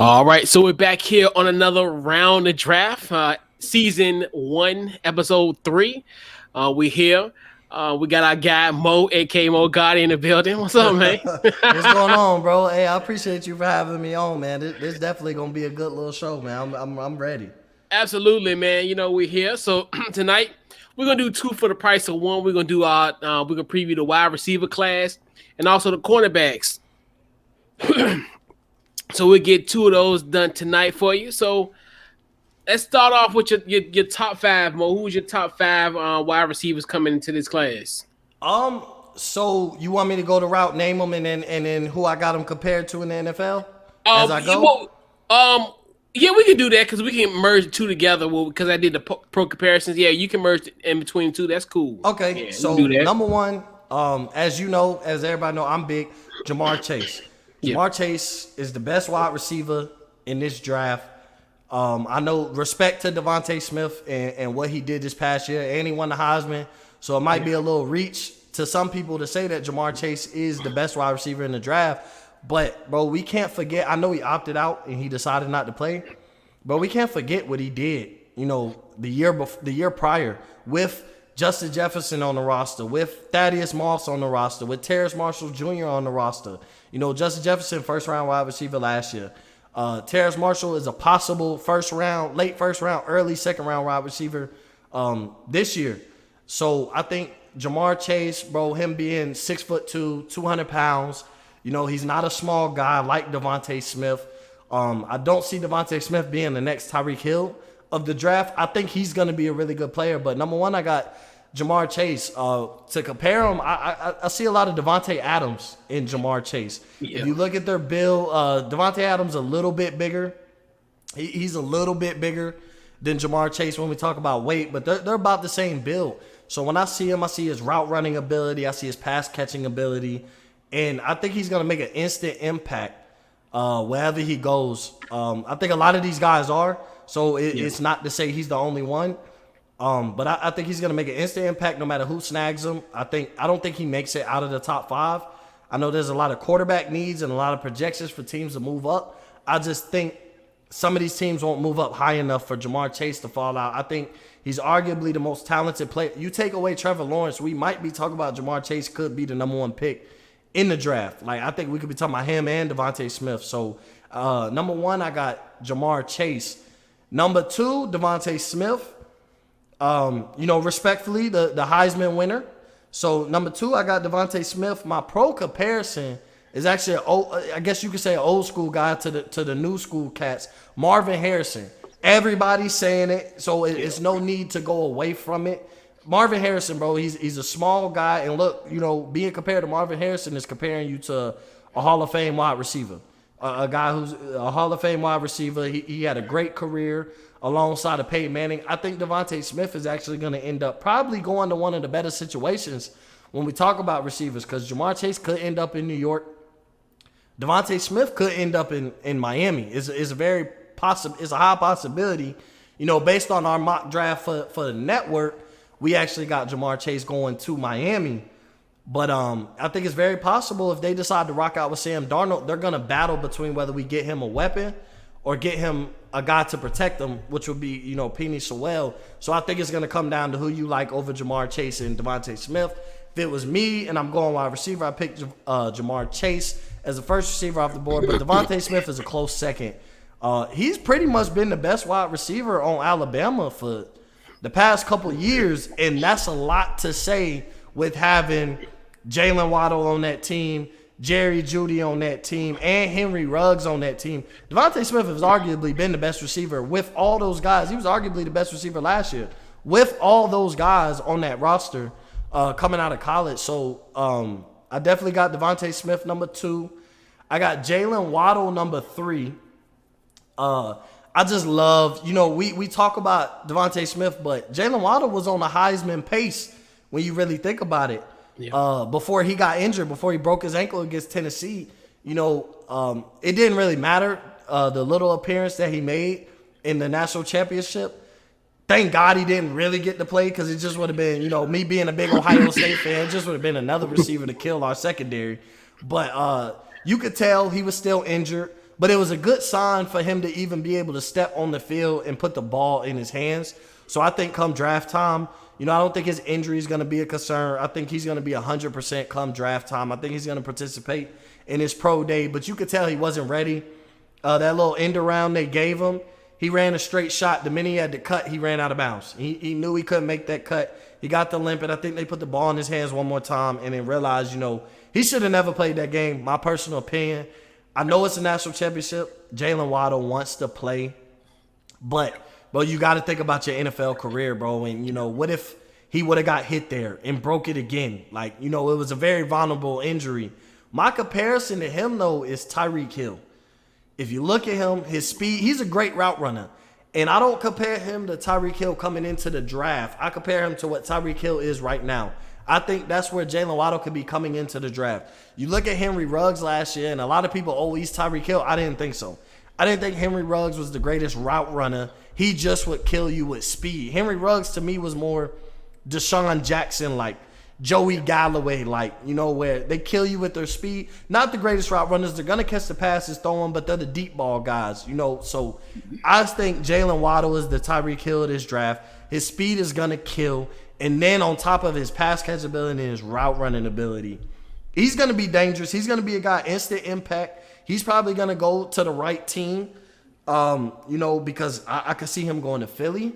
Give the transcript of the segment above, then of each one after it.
All right, so we're back here on another round of draft, season 1, episode 3. We here. We got our guy Mo, aka Mo Gotti, in the building. What's up, man? What's going on, bro? Hey, I appreciate you for having me on, man. This definitely gonna be a good little show, man. I'm ready. Absolutely, man. You know we're here. So tonight we're gonna do two for the price of one. We're gonna do we're gonna preview the wide receiver class and also the cornerbacks. So we'll get two of those done tonight for you. So let's start off with your top five, Mo. Who's your top five wide receivers coming into this class? So you want me to go the route, name them, and then who I got them compared to in the NFL as Um, I you- go? well, um, yeah, we can do that because we can merge the two together. Well, because I did the pro comparisons. Yeah, you can merge in between two. That's cool. Okay, Yeah, so we can do that. number one, as you know, as everybody know, I'm big. Jamar Chase. Yeah. Jamar Chase is the best wide receiver in this draft. I know respect to Devonta Smith and what he did this past year, and he won the Heisman. So it might be a little reach to some people to say that Jamar Chase is the best wide receiver in the draft. But, bro, we can't forget. I know he opted out and he decided not to play. But we can't forget what he did, the year prior with Justin Jefferson on the roster, with Thaddeus Moss on the roster, with Terrace Marshall Jr. on the roster. Justin Jefferson, first-round wide receiver last year. Terrace Marshall is a possible late first round, early second round wide receiver this year. So I think Jamar Chase, bro, him being 6'2", 200 pounds, he's not a small guy like Devonta Smith. I don't see Devonta Smith being the next Tyreek Hill of the draft. I think he's going to be a really good player. But number one, I got Jamar Chase. To compare him, I see a lot of Devontae Adams in Jamar Chase. Yeah. If you look at their build, Devontae Adams a little bit bigger. He's a little bit bigger than Jamar Chase when we talk about weight, but they're about the same build. So when I see him, I see his route running ability, I see his pass catching ability, and I think he's going to make an instant impact wherever he goes. I think a lot of these guys are, so it's not to say he's the only one. But I think he's going to make an instant impact no matter who snags him. I don't think he makes it out of the top 5. I know there's a lot of quarterback needs and a lot of projections for teams to move up. I just think some of these teams won't move up high enough for Jamar Chase to fall out. I think he's arguably the most talented player. You take away Trevor Lawrence, we might be talking about Jamar Chase could be the number 1 pick in the draft. Like, I think we could be talking about him and Devonta Smith. So, number 1, I got Jamar Chase. Number 2, Devonta Smith. Respectfully, the Heisman winner. So, number 2, I got Devonta Smith. My pro comparison is actually, I guess you could say, an old school guy to the new school cats, Marvin Harrison. Everybody's saying it, so it's no need to go away from it. Marvin Harrison, bro, he's a small guy, and look, being compared to Marvin Harrison is comparing you to a Hall of Fame wide receiver, a guy who's a Hall of Fame wide receiver. He had a great career alongside of Peyton Manning. I think Devonta Smith is actually going to end up probably going to one of the better situations when we talk about receivers, because Jamar Chase could end up in New York. Devonta Smith could end up in Miami. It's a high possibility. Based on our mock draft for the network, we actually got Jamar Chase going to Miami. But I think it's very possible if they decide to rock out with Sam Darnold, they're going to battle between whether we get him a weapon or get him a guy to protect him, which would be, Penny Sewell. So I think it's going to come down to who you like over Jamar Chase and Devonta Smith. If it was me and I'm going wide receiver, I picked Jamar Chase as the first receiver off the board. But Devonta Smith is a close second. He's pretty much been the best wide receiver on Alabama for the past couple of years, and that's a lot to say with having Jalen Waddle on that team, Jerry Jeudy on that team, and Henry Ruggs on that team. Devonta Smith has arguably been the best receiver with all those guys. He was arguably the best receiver last year with all those guys on that roster coming out of college. So I definitely got Devonta Smith number 2. I got Jalen Waddle number 3. I just love, we talk about Devonta Smith, but Jalen Waddle was on a Heisman pace when you really think about it. Yeah. Before he got injured, before he broke his ankle against Tennessee, it didn't really matter the little appearance that he made in the national championship. Thank God he didn't really get to play, because it just would have been, me being a big Ohio State fan, it just would have been another receiver to kill our secondary. But you could tell he was still injured. but it was a good sign for him to even be able to step on the field and put the ball in his hands. So I think come draft time, I don't think his injury is going to be a concern. I think he's going to be 100% come draft time. I think he's going to participate in his pro day, but you could tell he wasn't ready. That little end around they gave him, he ran a straight shot. The minute he had to cut, he ran out of bounds. He knew he couldn't make that cut. He got the limp, and I think they put the ball in his hands one more time and then realized, he should have never played that game, my personal opinion. I know it's a national championship. Jalen Waddle wants to play, but you got to think about your NFL career, bro. And, what if he would have got hit there and broke it again? It was a very vulnerable injury. My comparison to him, though, is Tyreek Hill. If you look at him, his speed, he's a great route runner. And I don't compare him to Tyreek Hill coming into the draft. I compare him to what Tyreek Hill is right now. I think that's where Jalen Waddle could be coming into the draft. You look at Henry Ruggs last year, and a lot of people, he's Tyreek Hill. I didn't think so. I didn't think Henry Ruggs was the greatest route runner. He just would kill you with speed. Henry Ruggs, to me, was more Deshaun Jackson, like Joey Galloway, where they kill you with their speed. Not the greatest route runners. They're going to catch the passes, throw them, but they're the deep ball guys, So I think Jalen Waddle is the Tyreek Hill of this draft. His speed is going to kill. And then on top of his pass catch ability and his route running ability, he's going to be dangerous. He's going to be a guy, instant impact. He's probably going to go to the right team, because I could see him going to Philly.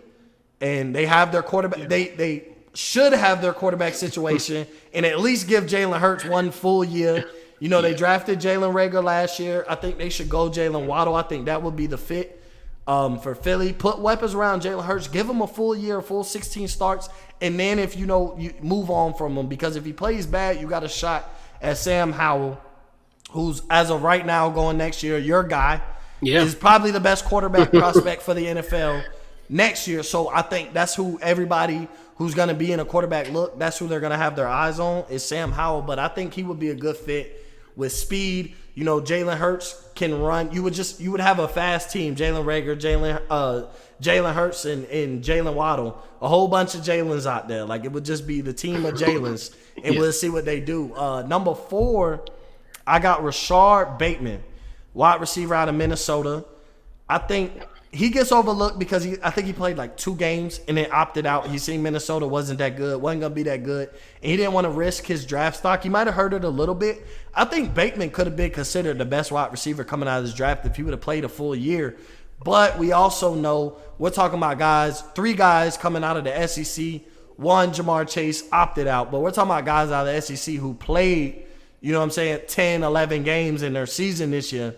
And they have their quarterback. They should have their quarterback situation and at least give Jalen Hurts one full year. They drafted Jalen Reagor last year. I think they should go Jalen Waddle. I think that would be the fit for Philly. Put weapons around Jalen Hurts. Give him a full year, a full 16 starts. And then if you move on from him, because if he plays bad, you got a shot at Sam Howell, who's as of right now going next year, your guy, is probably the best quarterback prospect for the NFL next year. So I think that's who everybody who's going to be in a quarterback look, that's who they're going to have their eyes on, is Sam Howell. But I think he would be a good fit with speed. Jalen Hurts can run. You would have a fast team. Jalen Reagor, Jalen Hurts, and Jalen Waddle. A whole bunch of Jalen's out there. It would just be the team of Jalen's, and we'll see what they do. Number 4, I got Rashard Bateman, wide receiver out of Minnesota. I think he gets overlooked because I think he played 2 games and then opted out. He seen Minnesota wasn't that good, wasn't going to be that good, and he didn't want to risk his draft stock. He might have hurt it a little bit. I think Bateman could have been considered the best wide receiver coming out of this draft if he would have played a full year. But we also know we're talking about 3 guys coming out of the SEC. 1, Jamar Chase, opted out. But we're talking about guys out of the SEC who played, 10, 11 games in their season this year.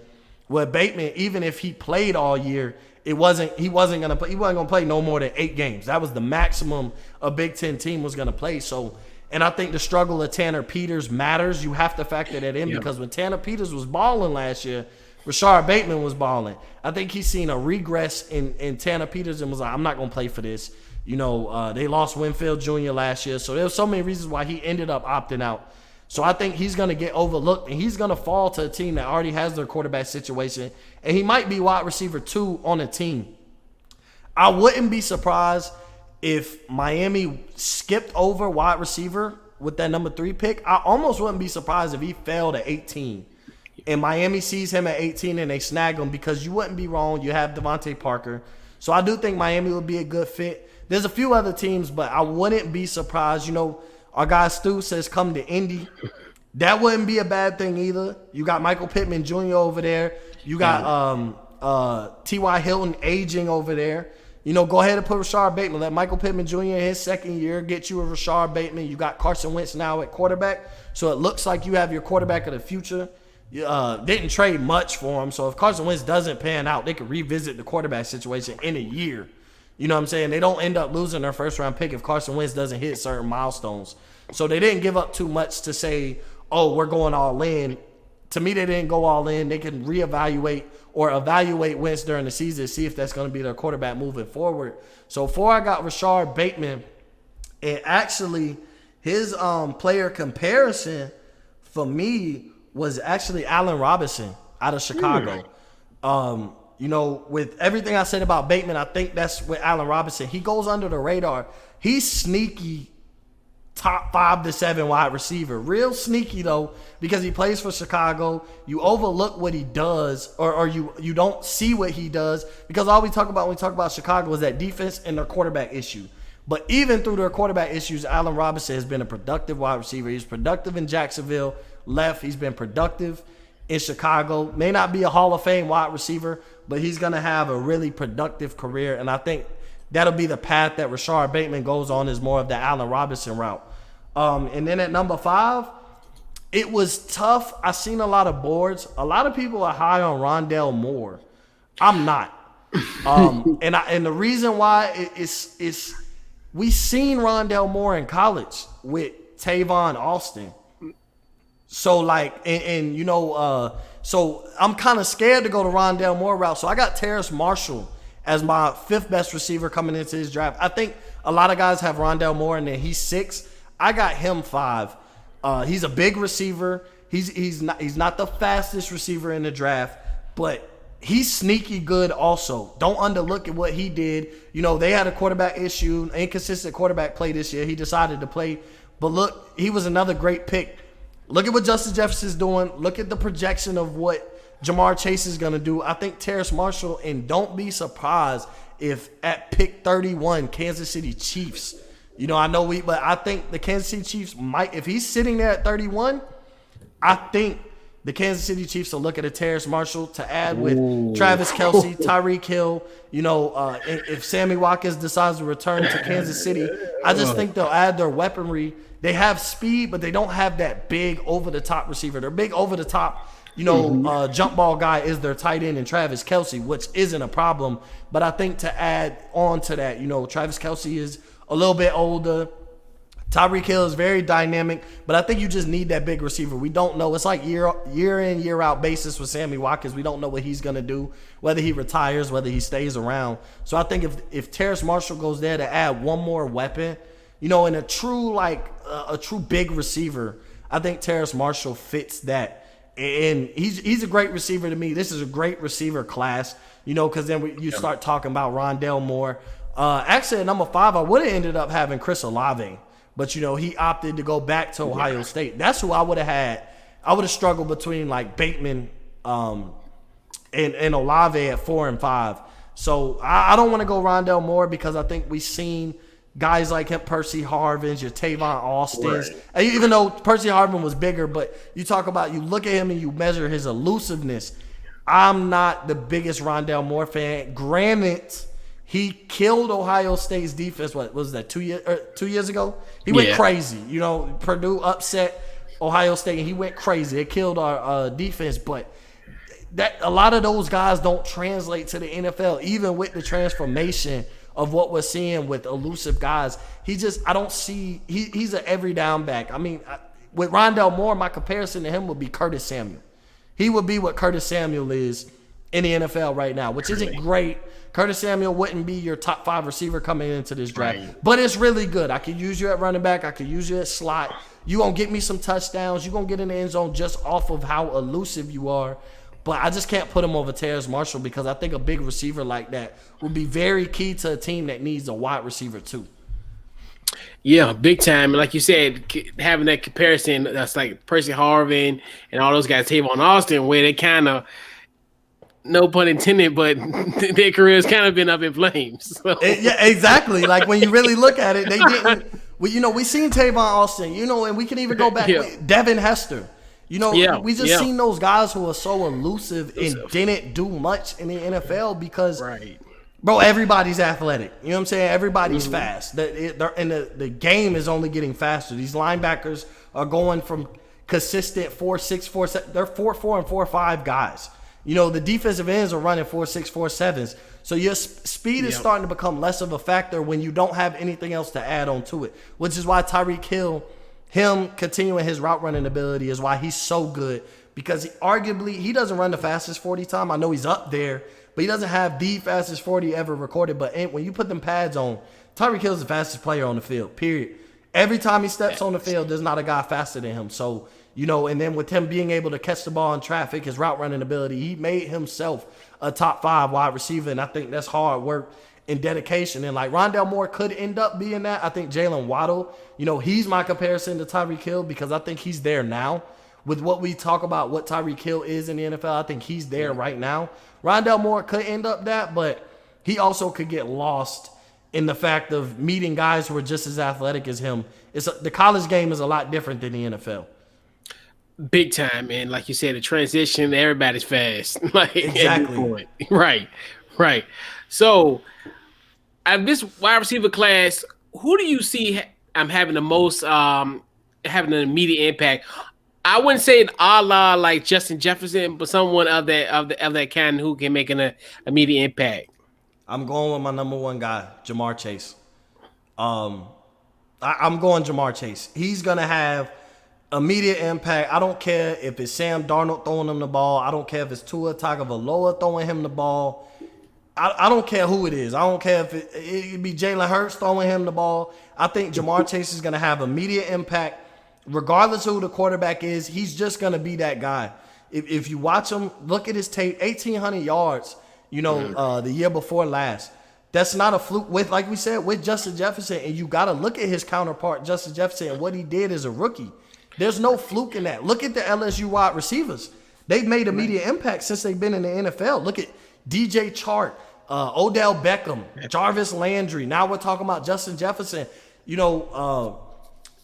Where Bateman, even if he played all year, he wasn't gonna play no more than 8 games. That was the maximum a Big Ten team was gonna play. So, and I think the struggle of Tanner Peters matters. You have to factor that in because when Tanner Peters was balling last year, Rashard Bateman was balling. I think he's seen a regress in Tanner Peters and was like, I'm not gonna play for this. They lost Winfield Jr. last year, so there were so many reasons why he ended up opting out. So I think he's going to get overlooked, and he's going to fall to a team that already has their quarterback situation, and he might be wide receiver 2 on a team. I wouldn't be surprised if Miami skipped over wide receiver with that number 3 pick. I almost wouldn't be surprised if he fell to 18, and Miami sees him at 18 and they snag him because you wouldn't be wrong. You have Devontae Parker. So I do think Miami would be a good fit. There's a few other teams, but I wouldn't be surprised. Our guy Stu says come to Indy. That wouldn't be a bad thing either. You got Michael Pittman Jr. over there. You got T.Y. Hilton aging over there. Go ahead and put Rashard Bateman. Let Michael Pittman Jr. in his second year get you a Rashard Bateman. You got Carson Wentz now at quarterback. So it looks like you have your quarterback of the future. Didn't trade much for him. So if Carson Wentz doesn't pan out, they could revisit the quarterback situation in a year. You know what I'm saying? They don't end up losing their first-round pick if Carson Wentz doesn't hit certain milestones. So they didn't give up too much to say, we're going all in. To me, they didn't go all in. They can reevaluate or evaluate Wentz during the season to see if that's going to be their quarterback moving forward. So before I got Rashard Bateman, and actually his player comparison for me was actually Allen Robinson out of Chicago. With everything I said about Bateman, I think that's with Allen Robinson. He goes under the radar. He's sneaky top 5 to 7 wide receiver. Real sneaky though, because he plays for Chicago. You overlook what he does, or you don't see what he does, because all we talk about when we talk about Chicago is that defense and their quarterback issue. But even through their quarterback issues, Allen Robinson has been a productive wide receiver. He's productive in Jacksonville, left. He's been productive in Chicago. May not be a Hall of Fame wide receiver, but he's going to have a really productive career. And I think that'll be the path that Rashard Bateman goes on, is more of the Allen Robinson route. And then at number 5, it was tough. I seen a lot of boards. A lot of people are high on Rondale Moore. I'm not. And the reason why is we seen Rondale Moore in college with Tavon Austin. So so I'm kind of scared to go to Rondale Moore route. So I got Terrace Marshall as my 5th best receiver coming into this draft. I think a lot of guys have Rondale Moore and then he's 6. I got him 5. He's a big receiver. He's not the fastest receiver in the draft, but he's sneaky good also. Don't underlook at what he did. They had a quarterback issue, inconsistent quarterback play this year. He decided to play. But look, he was another great pick. Look at what Justin Jefferson's doing. Look at the projection of what Jamar Chase is going to do. I think Terrace Marshall, and don't be surprised if at pick 31, Kansas City Chiefs. But I think the Kansas City Chiefs might, if he's sitting there at 31, I think the Kansas City Chiefs will look at a Terrace Marshall to add with Travis Kelce, Tyreek Hill. If Sammy Watkins decides to return to Kansas City, I just think they'll add their weaponry. They have speed, but they don't have that big over-the-top receiver. Their big over-the-top, jump ball guy is their tight end and Travis Kelce, which isn't a problem. But I think to add on to that, Travis Kelce is a little bit older. Tyreek Hill is very dynamic, but I think you just need that big receiver. We don't know. It's like year in, year out basis with Sammy Watkins. We don't know what he's going to do, whether he retires, whether he stays around. So I think if Terrace Marshall goes there to add one more weapon, in a true a true big receiver, I think Terrace Marshall fits that. And he's a great receiver to me. This is a great receiver class, because then you start talking about Rondale Moore. Actually, at number 5, I would have ended up having Chris Olave. But, he opted to go back to Ohio State. That's who I would have had. I would have struggled between, Bateman and Olave at 4 and 5. So, I don't want to go Rondale Moore because I think we've seen guys like him, Percy Harvins, your Tavon Austins. Right. Even though Percy Harvin was bigger, but you look at him and you measure his elusiveness. I'm not the biggest Rondale Moore fan. Granted, he killed Ohio State's defense. What was that, 2 years ago? He went crazy. Purdue upset Ohio State, and he went crazy. It killed our defense. But that a lot of those guys don't translate to the NFL, even with the transformation of what we're seeing with elusive guys. I don't see. He's an every down back. I mean, with Rondale Moore, my comparison to him would be Curtis Samuel. He would be what Curtis Samuel is in the NFL right now, which isn't great. Curtis Samuel wouldn't be your top 5 receiver coming into this draft. Right. But it's really good. I could use you at running back. I could use you at slot. You're going to get me some touchdowns. You're going to get in the end zone just off of how elusive you are. But I just can't put him over Terrace Marshall because I think a big receiver like that would be very key to a team that needs a wide receiver too. Yeah, big time. Like you said, having that comparison, that's like Percy Harvin and all those guys, Tavon Austin, where they kind of, no pun intended, but their careers kind of been up in flames. So. Yeah, exactly. Like when you really look at it, they didn't. We seen Tavon Austin, and we can even go back with Devin Hester. We just seen those guys who are so elusive and didn't do much in the NFL because, bro, everybody's athletic. You know what I'm saying? Everybody's fast. The game is only getting faster. These linebackers are going from consistent 4.6, 4.7. They're 4.4 and 4.5 guys. The defensive ends are running 4.6, 4.7s. So your speed is starting to become less of a factor when you don't have anything else to add on to it, which is why Tyreek Hill, him continuing his route running ability is why he's so good, because he doesn't run the fastest 40 time. I know he's up there, but he doesn't have the fastest 40 ever recorded. But when you put them pads on, Tyreek Hill's the fastest player on the field, period. Every time he steps on the field, there's not a guy faster than him. So, and then with him being able to catch the ball in traffic, his route running ability, he made himself a top 5 wide receiver, and I think that's hard work. and dedication. And like Rondale Moore could end up being that. I think Jalen Waddle, he's my comparison to Tyreek Hill because I think he's there now. With what we talk about what Tyreek Hill is in the NFL, I think he's there right now. Rondale Moore could end up that, but he also could get lost in the fact of meeting guys who are just as athletic as him. The college game is a lot different than the NFL. Big time, man. Like you said, the transition, everybody's fast. Like exactly. Right. So, out of this wide receiver class, who do you see having the most having an immediate impact? I wouldn't say an a la like Justin Jefferson, but someone of that kind who can make an immediate impact. I'm going with my number one guy, Jamar Chase. I'm going Jamar Chase. He's gonna have immediate impact. I don't care if it's Sam Darnold throwing him the ball. I don't care if it's Tua Tagovailoa throwing him the ball. I don't care who it is. I don't care if it be Jalen Hurts throwing him the ball. I think Jamar Chase is gonna have immediate impact. Regardless of who the quarterback is, he's just going to be that guy. If you watch him, look at his tape, 1,800 yards, the year before last. That's not a fluke with, like we said, with Justin Jefferson. And you got to look at his counterpart, Justin Jefferson, and what he did as a rookie. There's no fluke in that. Look at the LSU wide receivers. They've made immediate impact since they've been in the NFL. Look at DJ Chark, Odell Beckham, Jarvis Landry. Now we're talking about Justin Jefferson.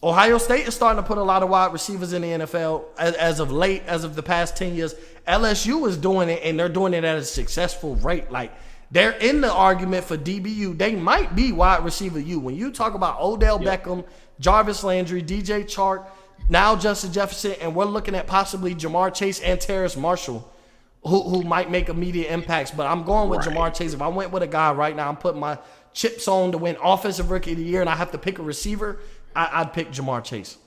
Ohio State is starting to put a lot of wide receivers in the NFL as of late, as of the past 10 years. LSU is doing it, and they're doing it at a successful rate. Like, they're in the argument for DBU. They might be wide receiver U. When you talk about Odell Beckham, Jarvis Landry, DJ Chark, now Justin Jefferson, and we're looking at possibly Jamar Chase and Terrace Marshall, who might make immediate impacts. But I'm going with Jamar Chase. If I went with a guy right now, I'm putting my chips on to win Offensive Rookie of the Year, and I have to pick a receiver, I'd pick Jamar Chase.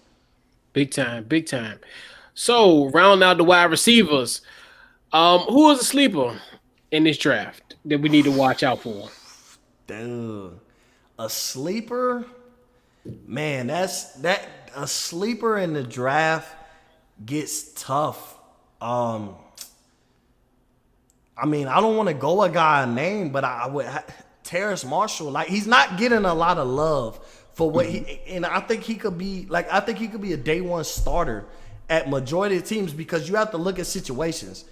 Big time. So, round out the wide receivers. Who is a sleeper in this draft that we need to watch out for? Dude, a sleeper? Man, a sleeper in the draft gets tough. I don't want to go a guy name, but I would Terrace Marshall. Like, he's not getting a lot of love for what and I think he could be a day one starter at majority of teams because you have to look at situations.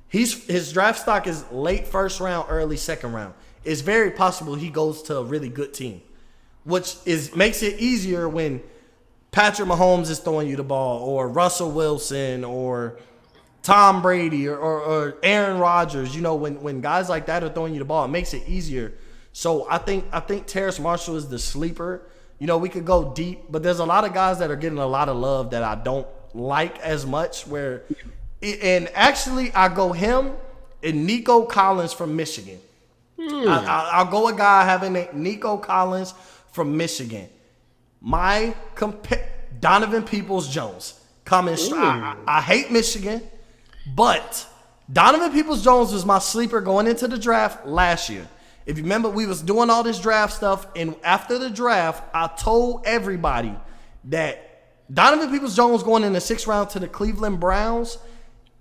His draft stock is late first round, early second round. It's very possible he goes to a really good team, which makes it easier when Patrick Mahomes is throwing you the ball, or Russell Wilson, or Tom Brady, or Aaron Rodgers. When guys like that are throwing you the ball, it makes it easier. So I think Terrace Marshall is the sleeper. We could go deep, but there's a lot of guys that are getting a lot of love that I don't like as much. And actually, I go him and Nico Collins from Michigan. I'll go a guy having Nico Collins from Michigan. Donovan Peoples-Jones coming straight. I hate Michigan, but Donovan Peoples-Jones was my sleeper going into the draft last year. If you remember, we was doing all this draft stuff, and after the draft, I told everybody that Donovan Peoples-Jones going in the 6th round to the Cleveland Browns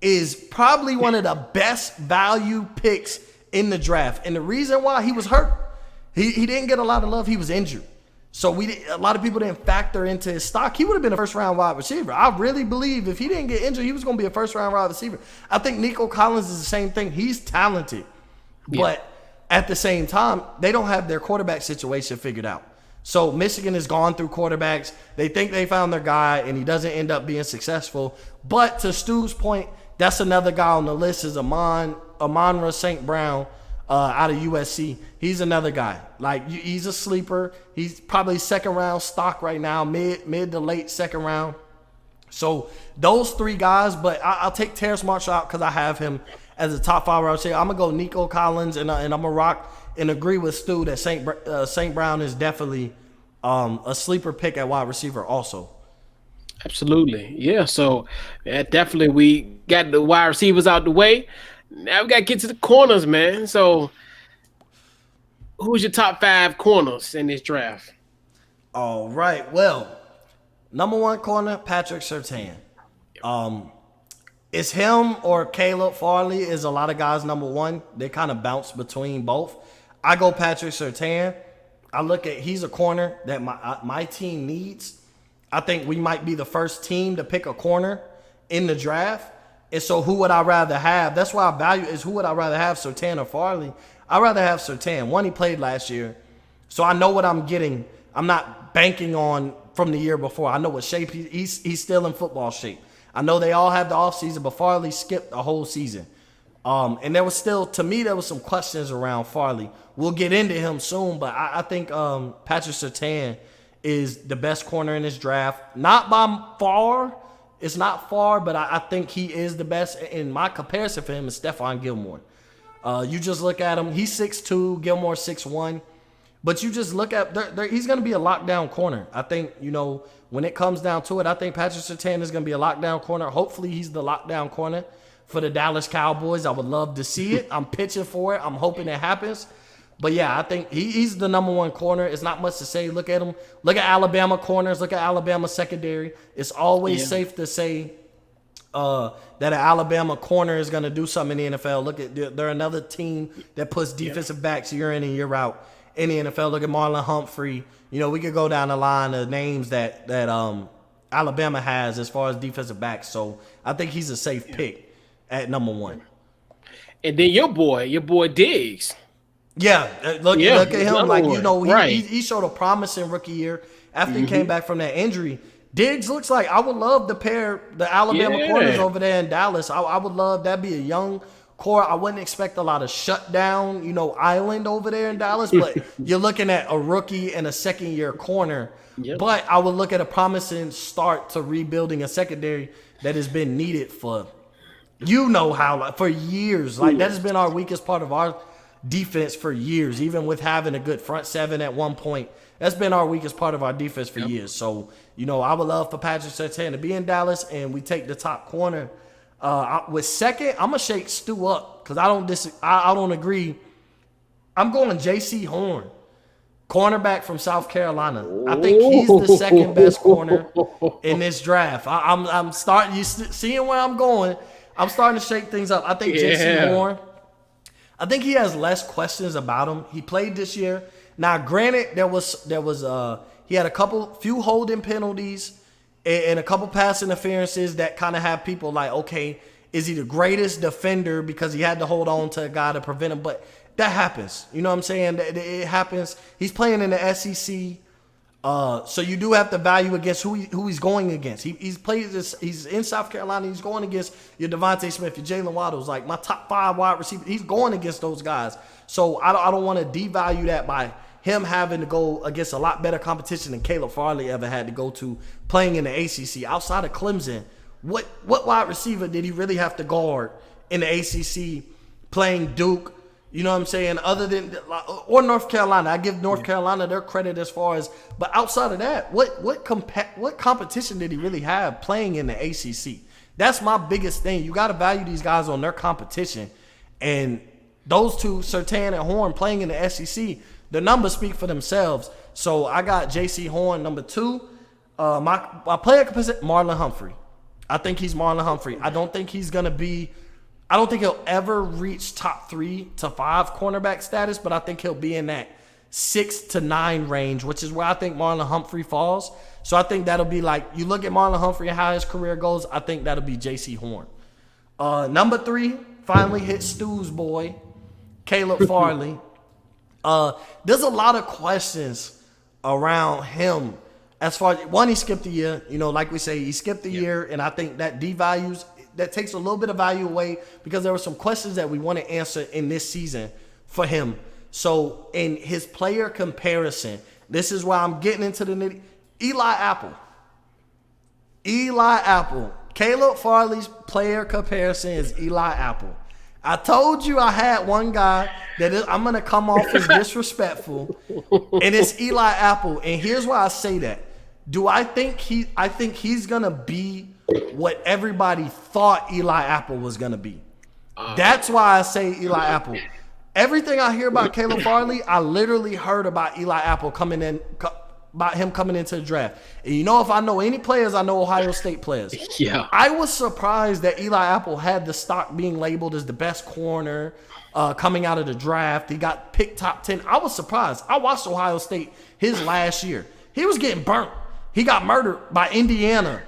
is probably one of the best value picks in the draft. And the reason why, he was hurt. He didn't get a lot of love. He was injured. So a lot of people didn't factor into his stock. He would have been a first-round wide receiver. I really believe if he didn't get injured, he was going to be a first-round wide receiver. I think Nico Collins is the same thing. He's talented. But at the same time, they don't have their quarterback situation figured out. So Michigan has gone through quarterbacks. They think they found their guy, and he doesn't end up being successful. But to Stu's point, that's another guy on the list is Amon-Ra St. Brown out of USC. He's another guy. Like, he's a sleeper. He's probably second-round stock right now, mid to late second round. So those three guys, but I'll take Terrace Marshall out because I have him as a top 5 wide receiver. I'm going to go Nico Collins, and I'm going to rock and agree with Stu that St. Brown is definitely a sleeper pick at wide receiver also. Absolutely. Yeah, so definitely we got the wide receivers out the way. Now we got to get to the corners, man. So who's your top 5 corners in this draft? All right. Well, number 1 corner, Patrick Surtain. It's him or Caleb Farley is a lot of guys' number 1. They kind of bounce between both. I go Patrick Surtain. I look at he's a corner that my team needs. I think we might be the first team to pick a corner in the draft. And so who would I rather have? That's why I value is who would I rather have, Surtain or Farley? I'd rather have Surtain. One, he played last year. So I know what I'm getting. I'm not banking on from the year before. I know what shape he's still in football shape. I know they all have the offseason, but Farley skipped the whole season. And there was still, to me, there was some questions around Farley. We'll get into him soon, but I think Patrick Surtain is the best corner in this draft. Not by far. It's not far, but I think he is the best. And my comparison for him is Stephon Gilmore. You just look at him. He's 6'2", Gilmore 6'1". But you just look at, he's going to be a lockdown corner. I think, when it comes down to it, I think Patrick Surtain is going to be a lockdown corner. Hopefully he's the lockdown corner for the Dallas Cowboys. I would love to see it. I'm pitching for it. I'm hoping it happens. But yeah, I think he's the number one corner. It's not much to say. Look at him. Look at Alabama corners. Look at Alabama secondary. It's always safe to say that an Alabama corner is going to do something in the NFL. Look at they're another team that puts defensive backs year in and year out in the NFL. Look at Marlon Humphrey. We could go down the line of names that Alabama has as far as defensive backs. So I think he's a safe pick at number one. And then your boy Diggs. Yeah, look at him. Like, right. he showed a promising rookie year after he came back from that injury. Diggs looks like I would love to pair the Alabama corners over there in Dallas. I would love that'd be a young core. I wouldn't expect a lot of shutdown, island over there in Dallas, but you're looking at a rookie and a second-year corner. Yep. But I would look at a promising start to rebuilding a secondary that has been needed for for years. Like, that has been our weakest part of our defense for years, even with having a good front seven at one point. That's been our weakest part of our defense for years. So, I would love for Patrick Surtain to be in Dallas, and we take the top corner. With second, I'm gonna shake Stu up because I don't agree. I'm going J.C. Horn, cornerback from South Carolina. I think he's the second best corner in this draft. I'm starting. You seeing where I'm going? I'm starting to shake things up. I think J.C. Horn. I think he has less questions about him. He played this year. Now, granted, he had few holding penalties and a couple pass interferences that kind of have people like, okay, is he the greatest defender because he had to hold on to a guy to prevent him? But that happens. You know what I'm saying? It happens. He's playing in the SEC. So you do have to value against who he's going against. He's in South Carolina. He's going against your Devonta Smith, your Jalen Waddles, like my top 5 wide receivers. He's going against those guys. So I don't want to devalue that by him having to go against a lot better competition than Caleb Farley ever had to go to playing in the ACC. Outside of Clemson, what wide receiver did he really have to guard in the ACC playing Duke? You know what I'm saying? Other than or North Carolina, I give North Carolina their credit as far as. But outside of that, what competition did he really have playing in the ACC? That's my biggest thing. You got to value these guys on their competition, and those two, Surtain and Horn, playing in the SEC, the numbers speak for themselves. So I got J.C. Horn number 2. My player comparison, Marlon Humphrey. I think he's Marlon Humphrey. I don't think he'll ever reach top 3 to 5 cornerback status, but I think he'll be in that 6 to 9 range, which is where I think Marlon Humphrey falls. So I think that'll be like, you look at Marlon Humphrey and how his career goes, I think that'll be J.C. Horn. Number 3, finally hit Stu's boy, Caleb Farley. There's a lot of questions around him. As far as, one, he skipped a year. Like we say, he skipped a year, and I think that that takes a little bit of value away because there were some questions that we want to answer in this season for him. So in his player comparison, this is why I'm getting into the nitty. Eli Apple. Caleb Farley's player comparison is Eli Apple. I told you I had one guy I'm going to come off as disrespectful, and it's Eli Apple. And here's why I say that. I think he's going to be what everybody thought Eli Apple was going to be. That's why I say Eli Apple. Everything I hear about Caleb Farley, I literally heard about Eli Apple coming in about him coming into the draft. And you know, if I know any players, I know Ohio State players. Yeah. I was surprised that Eli Apple had the stock being labeled as the best corner coming out of the draft. He got picked top 10. I was surprised. I watched Ohio State his last year. He was getting burnt. He got murdered by Indiana.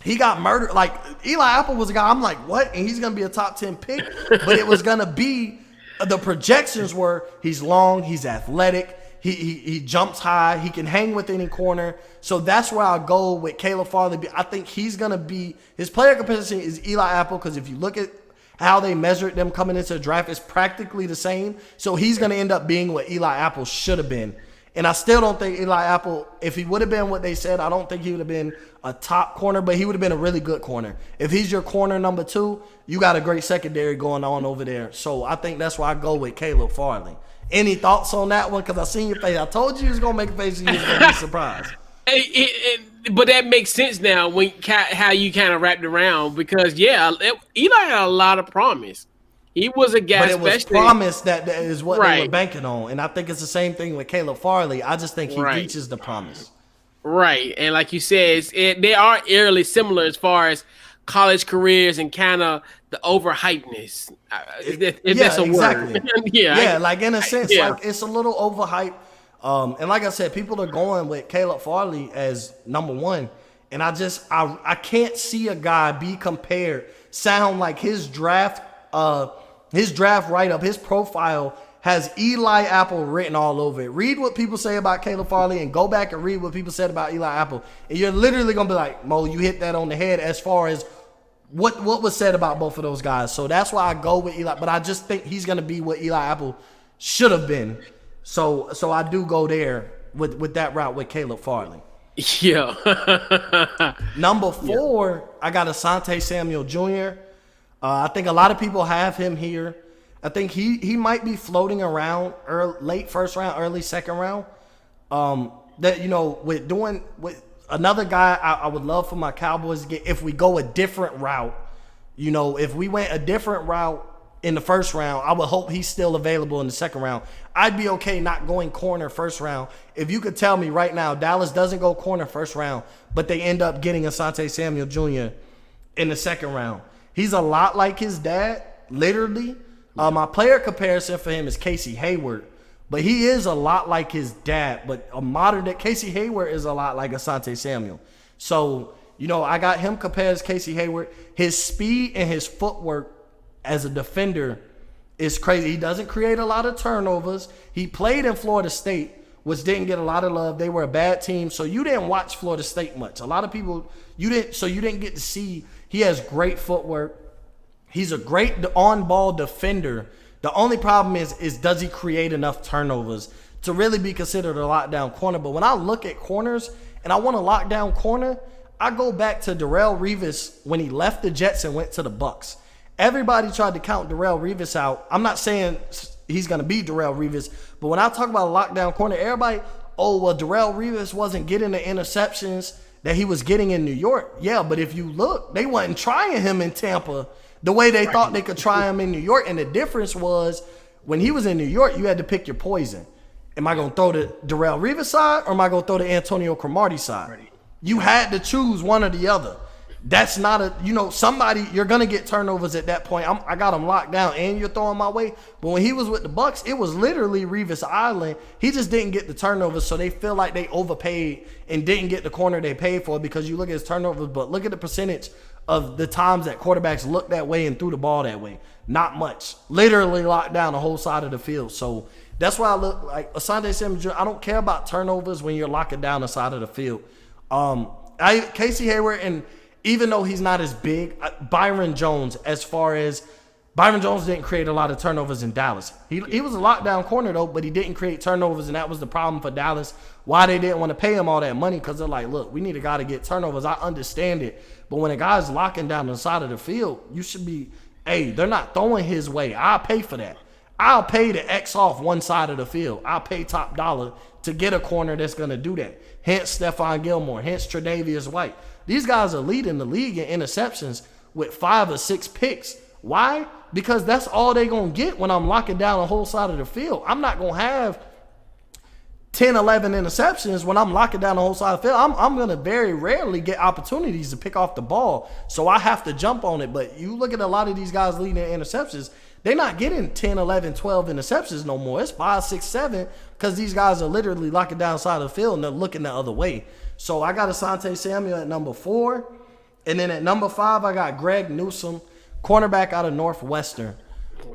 He got murdered. Like, Eli Apple was a guy, I'm like, what? And he's going to be a top 10 pick? But it was going to be, the projections were, he's long, he's athletic, he jumps high, he can hang with any corner. So that's where I'll go with Caleb Farley. I think he's going to be, his player comparison is Eli Apple, because if you look at how they measured them coming into the draft, it's practically the same. So he's going to end up being what Eli Apple should have been. And I still don't think Eli Apple, if he would have been what they said, I don't think he would have been a top corner, but he would have been a really good corner. If he's your corner number 2, you got a great secondary going on over there. So I think that's why I go with Caleb Farley. Any thoughts on that one? Because I seen your face. I told you was going to make a face and you was going to be surprised. But that makes sense now when how you kind of wrapped around, because, Eli had a lot of promise. He was a guy, but it was promise that is what they were banking on. And I think it's the same thing with Caleb Farley. I just think he reaches the promise. Right. And like you said, they are eerily similar as far as college careers and kind of the overhypeness. If that's a word. Like in a sense, like it's a little overhyped. And like I said, people are going with Caleb Farley as number 1. And I can't see a guy be compared, sound like his draft write-up, his profile has Eli Apple written all over it. Read what people say about Caleb Farley and go back and read what people said about Eli Apple. And you're literally going to be like, Mo, you hit that on the head as far as what was said about both of those guys. So that's why I go with Eli. But I just think he's going to be what Eli Apple should have been. So I do go there with that route with Caleb Farley. Yeah. Number 4, I got Ahsante Samuel Jr. I think a lot of people have him here. I think he might be floating around late first round, early second round. With another guy I would love for my Cowboys to get, if we go a different route, if we went a different route in the first round, I would hope he's still available in the second round. I'd be okay not going corner first round. If you could tell me right now, Dallas doesn't go corner first round, but they end up getting Ahsante Samuel Jr. in the second round. He's a lot like his dad, literally. My player comparison for him is Casey Hayward, but he is a lot like his dad. But a modern day Casey Hayward is a lot like Ahsante Samuel. So, I got him compared as Casey Hayward. His speed and his footwork as a defender is crazy. He doesn't create a lot of turnovers. He played in Florida State, which didn't get a lot of love. They were a bad team, so you didn't watch Florida State much. A lot of people, you didn't get to see. He has great footwork. He's a great on-ball defender. The only problem is does he create enough turnovers to really be considered a lockdown corner? But when I look at corners and I want a lockdown corner, I go back to Darrelle Revis when he left the Jets and went to the Bucks. Everybody tried to count Darrelle Revis out. I'm not saying he's going to be Darrelle Revis, but when I talk about a lockdown corner, everybody, Darrelle Revis wasn't getting the interceptions that he was getting in New York. Yeah, but if you look, they wasn't trying him in Tampa the way they thought they could try him in New York. And the difference was when he was in New York, you had to pick your poison. Am I going to throw the Darrelle Revis side or am I going to throw the Antonio Cromartie side? You had to choose one or the other. That's not somebody, you're going to get turnovers at that point. I got him locked down and you're throwing my way. But when he was with the Bucks, it was literally Revis Island. He just didn't get the turnovers, so they feel like they overpaid and didn't get the corner they paid for, because you look at his turnovers, but look at the percentage of the times that quarterbacks looked that way and threw the ball that way. Not much. Literally locked down the whole side of the field. So that's why I look like Ahsante Samuel Jr. I don't care about turnovers when you're locking down the side of the field. Casey Hayward, and even though he's not as big, Byron Jones didn't create a lot of turnovers in Dallas. He was a lockdown corner, though, but he didn't create turnovers, and that was the problem for Dallas. Why they didn't want to pay him all that money, because they're like, look, we need a guy to get turnovers. I understand it. But when a guy's locking down the side of the field, you should be, they're not throwing his way. I'll pay for that. I'll pay to X off one side of the field. I'll pay top dollar to get a corner that's going to do that. Hence Stephon Gilmore. Hence Tre'Davious White. These guys are leading the league in interceptions with 5 or 6 picks. Why? Because that's all they're going to get when I'm locking down the whole side of the field. I'm not going to have 10, 11 interceptions, when I'm locking down the whole side of the field, I'm going to very rarely get opportunities to pick off the ball. So I have to jump on it. But you look at a lot of these guys leading in interceptions, they're not getting 10, 11, 12 interceptions no more. It's 5, 6, 7 because these guys are literally locking down the side of the field and they're looking the other way. So I got Ahsante Samuel at number 4. And then at number 5, I got Greg Newsome, cornerback out of Northwestern.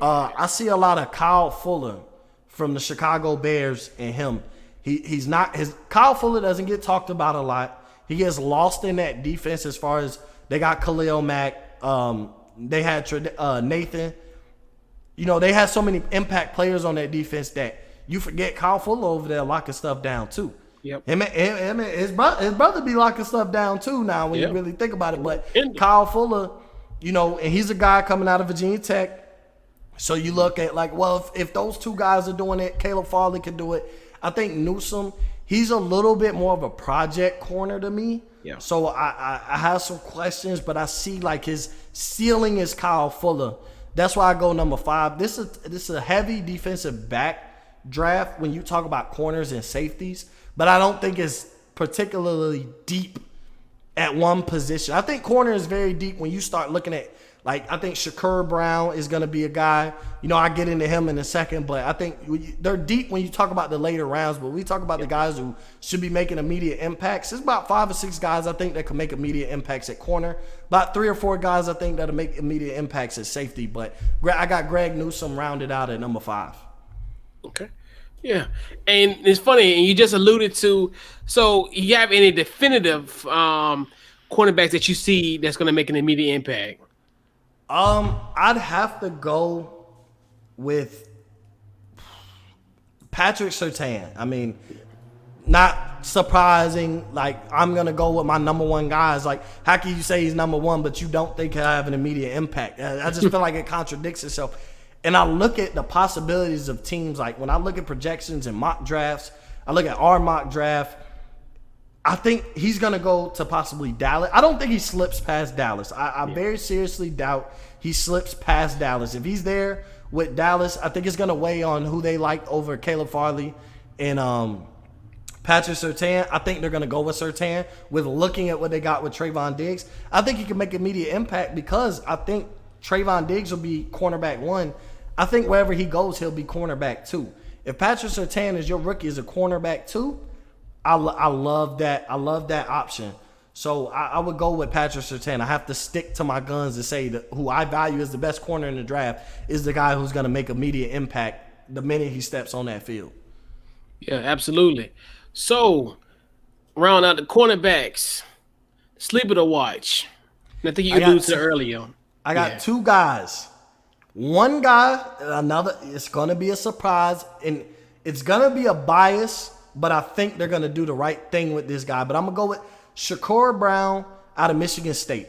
I see a lot of Kyle Fuller from the Chicago Bears in him. He's not his Kyle Fuller doesn't get talked about a lot. He gets lost in that defense as far as they got Khalil Mack. They had Nathan. You know, they had so many impact players on that defense that you forget Kyle Fuller over there locking stuff down too. Yep. His brother be locking stuff down too now when you really think about it. But Kyle Fuller, you know, and he's a guy coming out of Virginia Tech. So you look at like, well, if those two guys are doing it, Caleb Farley can do it. I think Newsome, he's a little bit more of a project corner to me. Yeah. So I have some questions, but I see like his ceiling is Kyle Fuller. That's why I go number 5. This is a heavy defensive back draft when you talk about corners and safeties, but I don't think it's particularly deep at one position. I think corner is very deep when you start looking at, like, I think Shakur Brown is going to be a guy. You know, I get into him in a second, but I think they're deep when you talk about the later rounds. But we talk about the guys who should be making immediate impacts. There's about 5 or 6 guys I think that can make immediate impacts at corner. About 3 or 4 guys I think that'll make immediate impacts at safety. But I got Greg Newsome rounded out at number 5. Okay. Yeah. And it's funny, and you just alluded to, so you have any definitive cornerbacks that you see that's going to make an immediate impact? I'd have to go with Patrick Surtain. I mean, not surprising. Like, I'm going to go with my number 1 guys. Like, how can you say he's number 1, but you don't think he'll have an immediate impact? I just feel like it contradicts itself. And I look at the possibilities of teams. Like, when I look at projections and mock drafts, I look at our mock draft, I think he's going to go to possibly Dallas. I don't think he slips past Dallas. I very seriously doubt he slips past Dallas. If he's there with Dallas, I think it's going to weigh on who they like over Caleb Farley and Patrick Surtain. I think they're going to go with Surtain with looking at what they got with Trayvon Diggs. I think he can make immediate impact because I think Trayvon Diggs will be cornerback 1. I think wherever he goes, he'll be cornerback 2. If Patrick Surtain is your rookie as a cornerback 2, I love that. I love that option. So I would go with Patrick Surtain. I have to stick to my guns and say that who I value as the best corner in the draft is the guy who's going to make immediate impact the minute he steps on that field. Yeah, absolutely. So, round out the cornerbacks, sleeper to watch. And I think you alluded to earlier. I got 2 guys. One guy, another. It's going to be a surprise, and it's going to be a bias. But I think they're going to do the right thing with this guy. But I'm going to go with Shakur Brown out of Michigan State.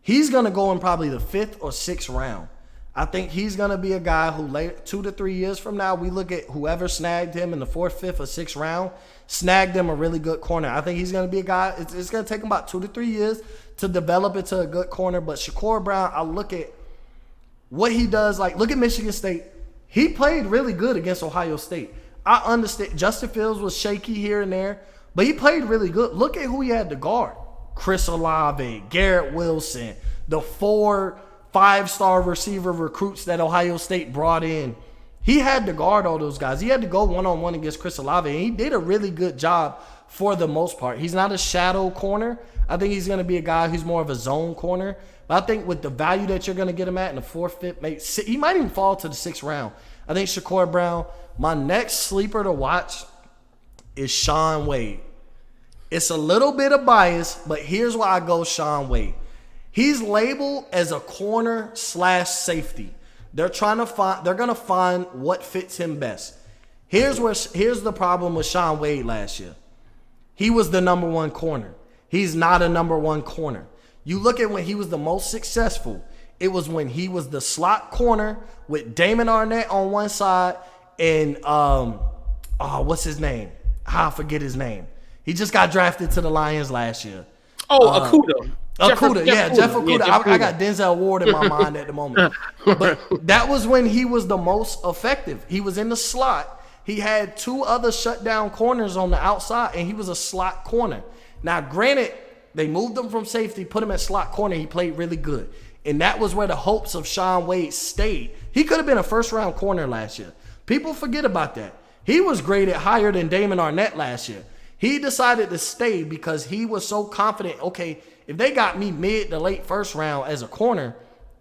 He's going to go in probably the 5th or 6th round. I think he's going to be a guy who 2 to 3 years from now, we look at whoever snagged him in the 4th, 5th, or 6th round, snagged him a really good corner. I think he's going to be a guy, it's going to take him about 2 to 3 years to develop into a good corner. But Shakur Brown, I look at what he does. Like, look at Michigan State. He played really good against Ohio State. I understand Justin Fields was shaky here and there, but he played really good. Look at who he had to guard. Chris Olave, Garrett Wilson, the 4 5-star receiver recruits that Ohio State brought in. He had to guard all those guys. He had to go one-on-one against Chris Olave, and he did a really good job for the most part. He's not a shadow corner. I think he's going to be a guy who's more of a zone corner. But I think with the value that you're going to get him at in the 4th, 5th, he might even fall to the 6th round. I think Shakur Brown. My next sleeper to watch is Shaun Wade. It's a little bit of bias, but here's why I go Shaun Wade. He's labeled as a corner/safety. They're going to find what fits him best. Here's the problem with Shaun Wade last year. He was the number 1 corner. He's not a number 1 corner. You look at when he was the most successful, it was when he was the slot corner with Damon Arnett on one side and what's his name? I forget his name. He just got drafted to the Lions last year. Okudah. Jeff Okudah. Yeah, I got Denzel Ward in my mind at the moment. But that was when he was the most effective. He was in the slot, He had 2 other shutdown corners on the outside, and he was a slot corner. Now, granted, they moved him from safety, put him at slot corner. He played really good. And that was where the hopes of Shaun Wade stayed. He could have been a first-round corner last year. People forget about that. He was graded higher than Damon Arnett last year. He decided to stay because he was so confident, okay, if they got me mid to late first round as a corner,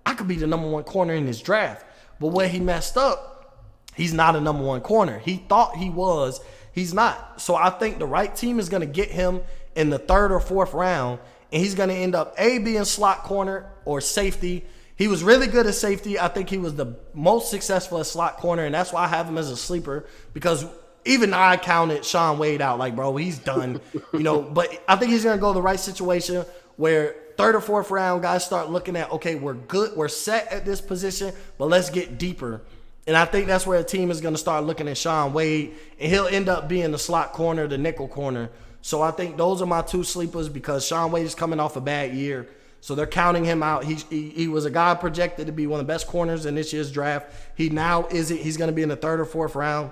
I could be the number 1 corner in this draft. But where he messed up, he's not a number 1 corner. He thought he was. He's not. So I think the right team is going to get him in the 3rd or 4th round, and he's going to end up being slot corner or safety. He was really good at safety. I think he was the most successful at slot corner, and that's why I have him as a sleeper, because even I counted Shaun Wade out like, bro, he's done. But I think he's going to go the right situation where 3rd or 4th round guys start looking at, okay, we're good, we're set at this position, but let's get deeper. And I think that's where a team is going to start looking at Shaun Wade, and he'll end up being the slot corner, the nickel corner. So I think those are my 2 sleepers because Shaun Wade is coming off a bad year. So they're counting him out. He was a guy projected to be one of the best corners in this year's draft. He now isn't. He's going to be in the 3rd or 4th round.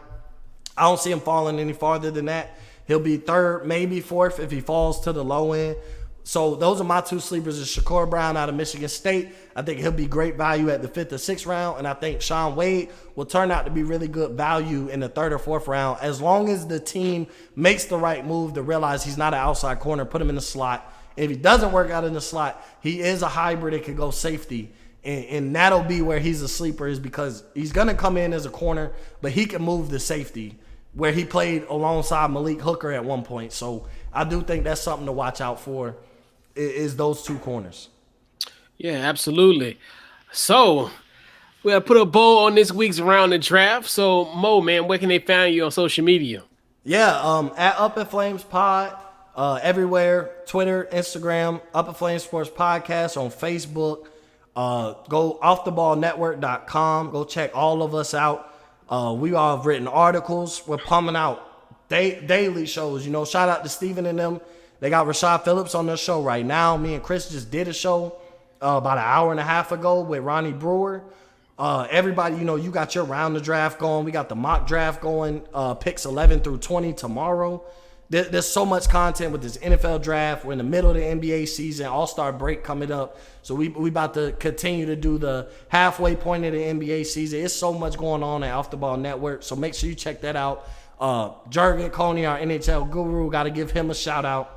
I don't see him falling any farther than that. He'll be 3rd, maybe 4th if he falls to the low end. So those are my 2 sleepers. Is Shakur Brown out of Michigan State. I think he'll be great value at the 5th or 6th round. And I think Shaun Wade will turn out to be really good value in the 3rd or 4th round as long as the team makes the right move to realize he's not an outside corner, put him in the slot. And if he doesn't work out in the slot, he is a hybrid that could go safety. And that'll be where he's a sleeper, is because he's going to come in as a corner, but he can move to safety, where he played alongside Malik Hooker at one point. So I do think that's something to watch out for, is those 2 corners. Yeah, absolutely. So we'll put a bow on this week's round of draft. So Mo, man, where can they find you on social media? Yeah, at Up in Flames Pod, everywhere, Twitter, Instagram, Up in Flames Sports Podcast on Facebook. Go offtheballnetwork.com. Go check all of us out. We all have written articles. We're pumping out daily shows. Shout out to Steven and them. They got Rashad Phillips on their show right now. Me and Chris just did a show about an hour and a half ago with Ronnie Brewer. Everybody, you got your round of draft going. We got the mock draft going, picks 11 through 20 tomorrow. There's so much content with this NFL draft. We're in the middle of the NBA season, All-Star break coming up. So we about to continue to do the halfway point of the NBA season. It's so much going on at Off the Ball Network. So make sure you check that out. Jurgen Coney, our NHL guru, got to give him a shout out.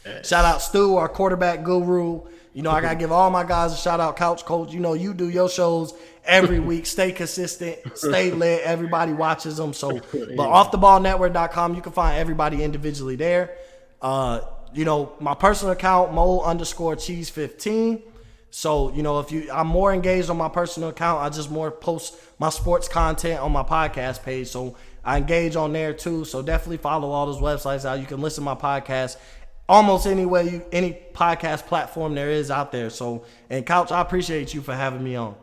Yes. Shout out Stu, our quarterback guru. I got to give all my guys a shout out. Couch Coach, you do your shows every week. Stay consistent, stay lit. Everybody watches them. So, but offtheballnetwork.com, you can find everybody individually there. My personal account, Mo_Cheese15. So, I'm more engaged on my personal account. I just more post my sports content on my podcast page. So I engage on there too. So definitely follow all those websites out. You can listen to my podcast almost anywhere, any podcast platform there is out there. So, and Couch, I appreciate you for having me on.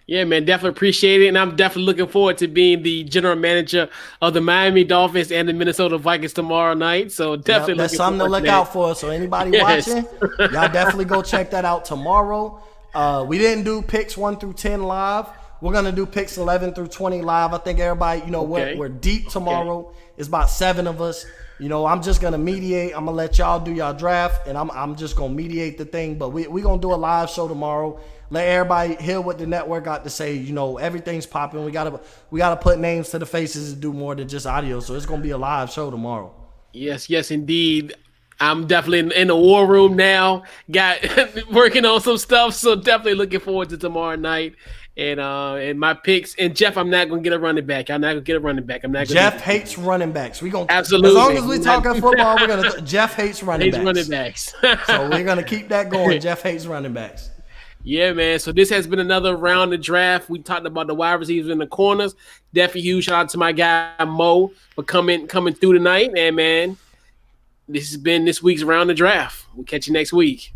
Yeah, man, definitely appreciate it. And I'm definitely looking forward to being the general manager of the Miami Dolphins and the Minnesota Vikings tomorrow night. So definitely that's something to look out for. So anybody watching, y'all definitely go check that out tomorrow. We didn't do picks 1 through 10 live. We're going to do picks 11 through 20 live. I think everybody, we're deep tomorrow. Okay. It's about 7 of us. I'm just going to mediate. I'm going to let y'all do y'all draft, and I'm just going to mediate the thing. But we're going to do a live show tomorrow. Let everybody hear what the network got to say. Everything's popping. We gotta put names to the faces and do more than just audio. So it's going to be a live show tomorrow. Yes, indeed. I'm definitely in the war room now. Got working on some stuff. So definitely looking forward to tomorrow night. And my picks. And Jeff, I'm not gonna get a running back. I'm not gonna get a running back. Jeff hates running backs. We gonna absolutely. As long as we talking football, we're gonna. Jeff hates running backs. So we're gonna keep that going. Jeff hates running backs. Yeah, man. So this has been another round of draft. We talked about the wide receivers in the corners. Definitely huge shout out to my guy Mo for coming through tonight. And man, this has been this week's round of draft. We'll catch you next week.